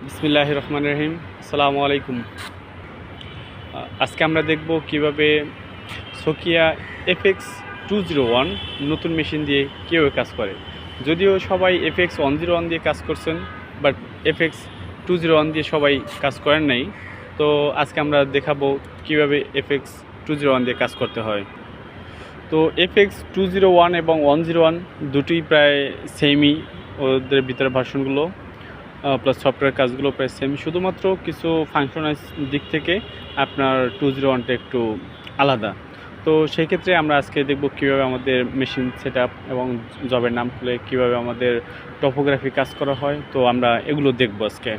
বিসমিল্লাহির রহমানির রহিম। আসসালামু আলাইকুম। আজকে আমরা দেখব কিভাবে সোকিয়া FX201 নতুন মেশিন দিয়ে কীভাবে কাজ করে। যদিও সবাই FX101 দিয়ে কাজ করছেন, বাট FX201 দিয়ে সবাই কাজ করেন নাই। তো আজকে আমরা দেখাবো কিভাবে FX201 দিয়ে কাজ করতে হয়। তো FX201 এবং 101 দুটোই প্রায় সেমই, ওদের ভিতরে ভার্সনগুলো প্লাস সফটওয়্যার কাজগুলো প্রায় সেম, শুধুমাত্র কিছু ফাংশনাল দিক থেকে আপনার 201টা একটু আলাদা। তো সেই ক্ষেত্রে আমরা আজকে দেখব কীভাবে আমাদের মেশিন সেট আপ এবং জবের নাম খুলে কীভাবে আমাদের টপোগ্রাফি কাজ করা হয়। তো আমরা এগুলো দেখব আজকে।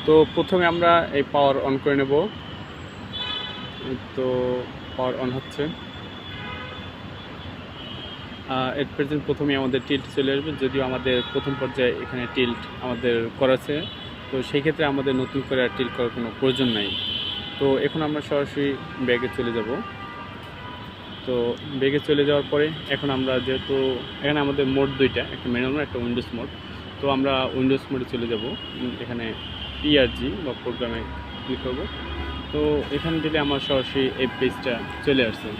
তো প্রথমে আমরা এই পাওয়ার অন করে নেব। তো পাওয়ার অন হচ্ছে। এর প্রেজেন্ট প্রথমেই আমাদের টিল্ট চলে আসবে, যদিও আমাদের প্রথম পর্যায়ে এখানে টিল্ট আমাদের করেছে। তো সেই ক্ষেত্রে আমাদের নতুন করে আর টিল্ট করার কোনো প্রয়োজন নাই। তো এখন আমরা সরাসরি ব্যাগে চলে যাব। তো ব্যাগে চলে যাওয়ার পরে এখন আমরা যেহেতু এখানে আমাদের মোড দুইটা, একটা ম্যানুয়াল মোড, একটা উইন্ডোজ মোড। তো আমরা উইন্ডোজ মোডে চলে যাব। এখানে পিআরজি বা প্রোগ্রামে ক্লিক করব। তো এখানে দিলে আমার সরাসরি এই পেজটা চলে আসছে।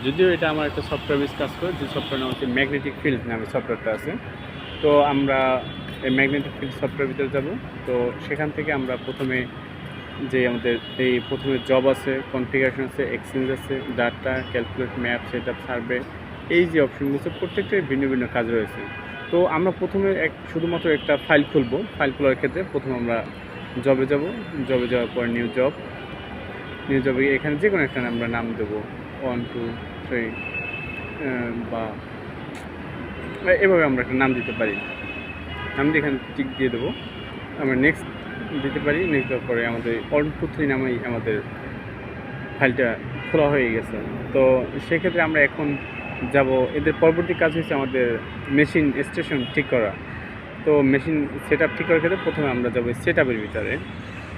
যদিও এটা আমার একটা সফটওয়্যার বেস কাজ করে, যে সফটওয়্যার নাম হচ্ছে ম্যাগনেটিক ফিল্ড নামে সফটওয়্যারটা আছে। তো আমরা এই ম্যাগনেটিক ফিল্ড সফটওয়্যার ভিতরে যাব। তো সেখান থেকে আমরা প্রথমে যে আমাদের এই প্রথমে জব আছে, কনফিগারেশন আছে, এক্সচেঞ্জ আছে, data, calculate, map, set up, survey, এই যে অপশনগুলো আছে প্রত্যেকটাই ভিন্ন ভিন্ন কাজ রয়েছে। তো আমরা প্রথমে শুধুমাত্র একটা ফাইল খুলব। ফাইল খোলার ক্ষেত্রে প্রথমে আমরা জবে যাব। জবে যাওয়ার পর নিউ জবে এখানে যে কোনো একটা আমরা নাম দেবো, 1 2 3 বা এভাবে আমরা একটা নাম দিতে পারি। নাম দিয়ে এখানে টিক দিয়ে দেবো। আমরা নেক্সট দিতে পারি। নেক্সট দেওয়ার পরে আমাদের 1 2 3 নামেই আমাদের ফাইলটা খোলা হয়ে গেছে। তো সেক্ষেত্রে আমরা এখন যাব, এদের পরবর্তী কাজ হচ্ছে আমাদের মেশিন স্টেশন ঠিক করা। তো মেশিন সেট আপ ঠিক করার ক্ষেত্রে প্রথমে আমরা যাবো সেট আপের ভিতরে।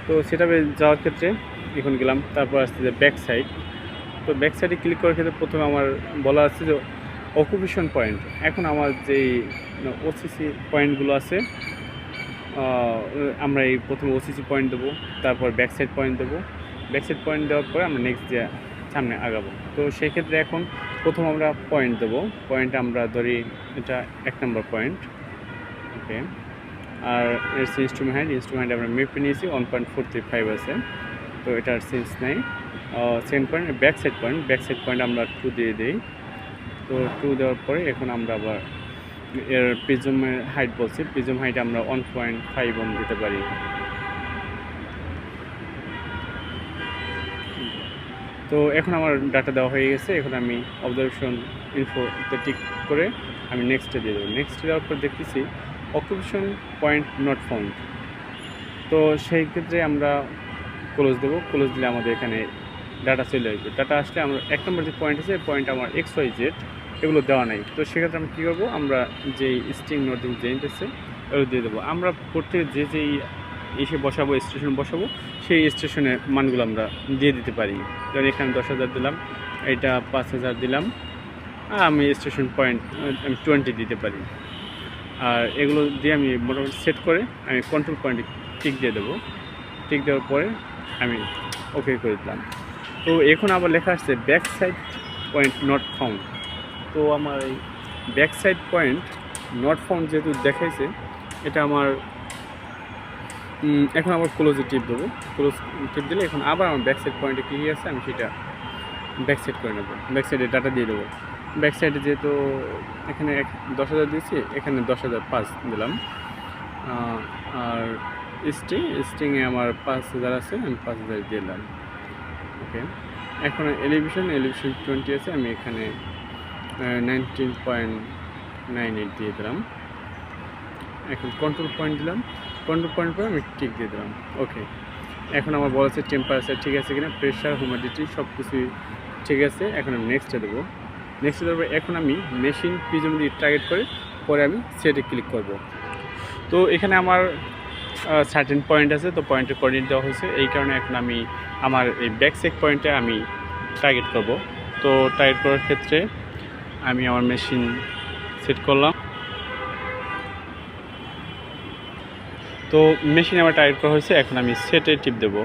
তো সেট আপে যাওয়ার ক্ষেত্রে এখন গেলাম, তারপর আসছে যে ব্যাক সাইড। তো ব্যাক সাইডে ক্লিক করার ক্ষেত্রে প্রথমে আমার বলা আছে যে অকুপেশন পয়েন্ট। এখন আমার যেই ওসিসি পয়েন্টগুলো আছে, আমরা এই প্রথমে ওসিসি পয়েন্ট দেবো, তারপর ব্যাক সাইড পয়েন্ট দেবো। ব্যাক সাইড পয়েন্ট দেওয়ার পরে আমরা নেক্সট যে সামনে আগাবো। তো সেই ক্ষেত্রে এখন প্রথম আমরা পয়েন্ট দেবো। পয়েন্ট আমরা ধরি এটা 1 নম্বর পয়েন্ট। ওকে। আর এর ইনস্ট্রুমেন্ট আমরা মেপে নিয়েছি 1.435 আছে। তো এটার সেন্স নেই। Second point back side point আমরা 2 দিয়ে দিই। তো 2 দেওয়ার পরে এখন আমরা আবার এর প্রিজমের হাইট বলছি, প্রিজম হাইট আমরা 1.5 দিতে পারি। তো এখন আমার ডাটা দেওয়া হয়ে গেছে। এখন আমি অবজারভেশন ইনফোতে টিক করে আমি নেক্সটে দিয়ে দেবো। নেক্সটে দেওয়ার পর দেখতেছি অকুপেশন পয়েন্ট নট ফাউন্ড। তো সেই ক্ষেত্রে আমরা ক্লোজ দেবো। ক্লোজ দিলে আমাদের এখানে ডাটা চলে আসবে। ডাটা আসলে আমরা 1 নম্বর যে পয়েন্ট আছে, পয়েন্ট আমার XYZ এগুলো দেওয়া নাই। তো সেক্ষেত্রে আমরা কী করবো, আমরা যেই স্ট্রিং নোটিং জেন্ট আছে ওগুলো দিয়ে দেবো। আমরা প্রত্যেক যেই এসে বসাবো, স্টেশন বসাবো, সেই স্টেশনের মানগুলো আমরা দিয়ে দিতে পারি। যেমন এখানে 10,000 দিলাম, এটা 5,000 দিলাম, আর আমি স্টেশন পয়েন্ট আমি 20 দিতে পারি। আর এগুলো দিয়ে আমি মোটামুটি সেট করে আমি কন্ট্রোল পয়েন্টে টিক দিয়ে দেবো। টিক দেওয়ার পরে আমি ওকে করে দিলাম। তো এখন আবার লেখা আসছে back side point not found. তো আমার এই back side point not found যেহেতু দেখাইছে, এটা আমার এখন আবার ক্লোজে টিপ দেবো। ক্লোজ টিপ দিলে এখন আবার আমার ব্যাক সাইড পয়েন্টে কী আছে আমি সেটা ব্যাক সাইড করে নেবো। ব্যাক সাইডে ডাটা দিয়ে দেবো। ব্যাক সাইডে যেহেতু এখানে 10,000 দিয়েছি, এখানে 10,005 দিলাম। আর স্ট্রিংয়ে আমার 5,000 আছে, আমি 5,000 দিয়ে দিলাম। ওকে। এখন এলিভেশন 20 আছে, আমি এখানে 19.98 দিয়ে দিলাম। এখন কন্ট্রোল পয়েন্ট দিলাম। কন্ট্রোল পয়েন্ট পরে আমি টিক দিয়ে দিলাম। ওকে। এখন আমার বলা আছে টেম্পারেচার ঠিক আছে কিনা, প্রেশার, হিউমিডিটি সব কিছুই ঠিক আছে। এখন আমি নেক্সটে দেবো। নেক্সটে দেওয়ার এখন আমি মেশিন প্রিজম দিয়ে টার্গেট করে পরে আমি সেটে ক্লিক করব। তো এখানে আমার সার্টেন পয়েন্ট আছে, তো পয়েন্টের কোঅর্ডিনেট দেওয়া হয়েছে। এই কারণে এখন আমি আমার এই ব্যাক সাইড পয়েন্টে আমি টার্গেট করব। তো টার্গেট করার ক্ষেত্রে আমি আমার মেশিন সেট করলাম। তো মেশিন আমার টাইট করা হয়েছে, এখন আমি সেটে টিপ দেবো।